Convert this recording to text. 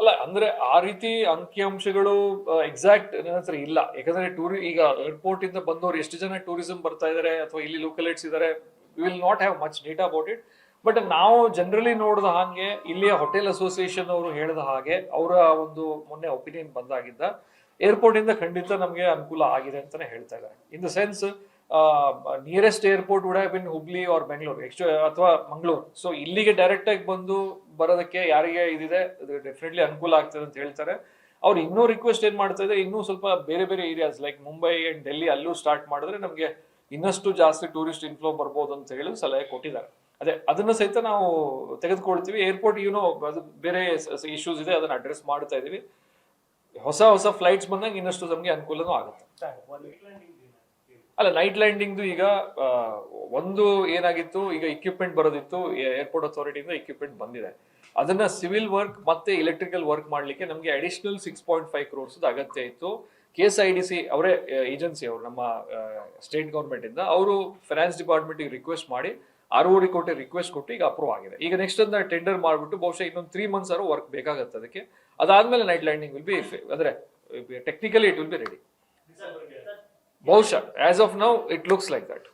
ಅಲ್ಲ ಅಂದ್ರೆ ಆ ರೀತಿ ಅಂಕಿಅಂಶಗಳು ಎಕ್ಸಾಕ್ಟ್ ನನ್ನ ಹತ್ರ ಇಲ್ಲ. ಯಾಕಂದ್ರೆ ಈಗ ಏರ್ಪೋರ್ಟ್ ಇಂದ ಬಂದವರು ಎಷ್ಟು ಜನ ಟೂರಿಸಂ ಬರ್ತಾ ಇದಾರೆ ಅಥವಾ ಇಲ್ಲಿ ಲೋಕಲೈಟ್ಸ್ ಇದಾರೆ, will not have much data about it. But ನಾವು ಜನರಲಿ ನೋಡಿದ ಹಾಗೆ ಇಲ್ಲಿಯ ಹೋಟೆಲ್ ಅಸೋಸಿಯೇಷನ್ ಅವರು ಹೇಳಿದ ಹಾಗೆ ಅವರ ಒಂದು ಮೊನ್ನೆ ಒಪಿನಿಯನ್ ಬಂದಾಗಿದ್ದ ಏರ್ಪೋರ್ಟ್ ಇಂದ ಖಂಡಿತ ನಮಗೆ ಅನುಕೂಲ ಆಗಿದೆ ಅಂತಾನೆ ಹೇಳ್ತಾ ಇದ್ದಾರೆ. In the sense nearest airport would have been Hubli or Bengaluru ಅಥವಾ ಮಂಗಳೂರು. ಸೊ ಇಲ್ಲಿಗೆ ಡೈರೆಕ್ಟ್ ಆಗಿ ಬಂದು ಬರೋದಕ್ಕೆ ಯಾರಿಗೆ ಇದಿದೆ ಡೆಫಿನೆಟ್ಲಿ ಅನುಕೂಲ ಆಗ್ತದೆ ಅಂತ ಹೇಳ್ತಾರೆ. ಅವ್ರು ಇನ್ನೂ ರಿಕ್ವೆಸ್ಟ್ ಏನ್ ಮಾಡ್ತಾ ಇದ್ದಾರೆ, ಇನ್ನೂ ಸ್ವಲ್ಪ ಬೇರೆ ಬೇರೆ areas like Mumbai and Delhi ಅಲ್ಲೂ ಸ್ಟಾರ್ಟ್ ಮಾಡಿದ್ರೆ ನಮಗೆ ಇನ್ನಷ್ಟು ಜಾಸ್ತಿ ಟೂರಿಸ್ಟ್ ಇನ್ಫ್ಲೋ ಬರ್ಬೋದು ಅಂತ ಹೇಳಿ ಸಲಹೆ ಕೊಟ್ಟಿದ್ದಾರೆ. ಅದನ್ನ ಸಹಿತ ನಾವು ತೆಗೆದುಕೊಳ್ತೀವಿ. ಏರ್ಪೋರ್ಟ್ ಅದು ಬೇರೆ ಇಶ್ಯೂಸ್ ಇದೆ, ಅದನ್ನ ಅಡ್ರೆಸ್ ಮಾಡ್ತಾ ಇದೀವಿ. ಹೊಸ ಹೊಸ ಫ್ಲೈಟ್ಸ್ ಬಂದಾಗ ಇನ್ನಷ್ಟು ನಮಗೆ ಅನುಕೂಲನೂ ಆಗುತ್ತೆ. ಅಲ್ಲ, ನೈಟ್ ಲ್ಯಾಂಡಿಂಗ್ ಈಗ ಒಂದು ಏನಾಗಿತ್ತು, ಈಗ ಇಕ್ವಿಪ್ಮೆಂಟ್ ಬರೋದಿತ್ತು, ಏರ್ಪೋರ್ಟ್ ಅಥಾರಿಟಿಯಿಂದ ಇಕ್ವಿಪ್ಮೆಂಟ್ ಬಂದಿದೆ. ಅದನ್ನ ಸಿವಿಲ್ ವರ್ಕ್ ಮತ್ತೆ ಎಲೆಕ್ಟ್ರಿಕಲ್ ವರ್ಕ್ ಮಾಡ್ಲಿಕ್ಕೆ ನಮಗೆ ಅಡಿಷನಲ್ 6.5 crores ಅಗತ್ಯ ಇತ್ತು. KSIDC ಅವರೇ ಏಜೆನ್ಸಿ, ಅವರು ನಮ್ಮ ಸ್ಟೇಟ್ ಗೌರ್ಮೆಂಟ್ ಇಂದ ಅವರು ಫೈನಾನ್ಸ್ ಡಿಪಾರ್ಟ್ಮೆಂಟ್ ರಿಕ್ವೆಸ್ಟ್ ಮಾಡಿ 6.5 ಕೋಟಿ ರಿಕ್ವೆಸ್ಟ್ ಕೊಟ್ಟು ಈಗ ಅಪ್ರೂವ್ ಆಗಿದೆ. ಈಗ ನೆಕ್ಸ್ಟ್ ಅದನ್ನ ಟೆಂಡರ್ ಮಾಡ್ಬಿಟ್ಟು ಬಹುಶಃ ಇನ್ನೊಂದು 3 months ವರ್ಕ್ ಬೇಕಾಗುತ್ತೆ ಅದಕ್ಕೆ. ಅದಾದ್ಮೇಲೆ ನೈಟ್ ಲ್ಯಾಂಡಿಂಗ್ ವಿಲ್ ಬಿ ಅಂದ್ರೆ technically it will be ready. ಬಹುಶಃ as of now it looks like that.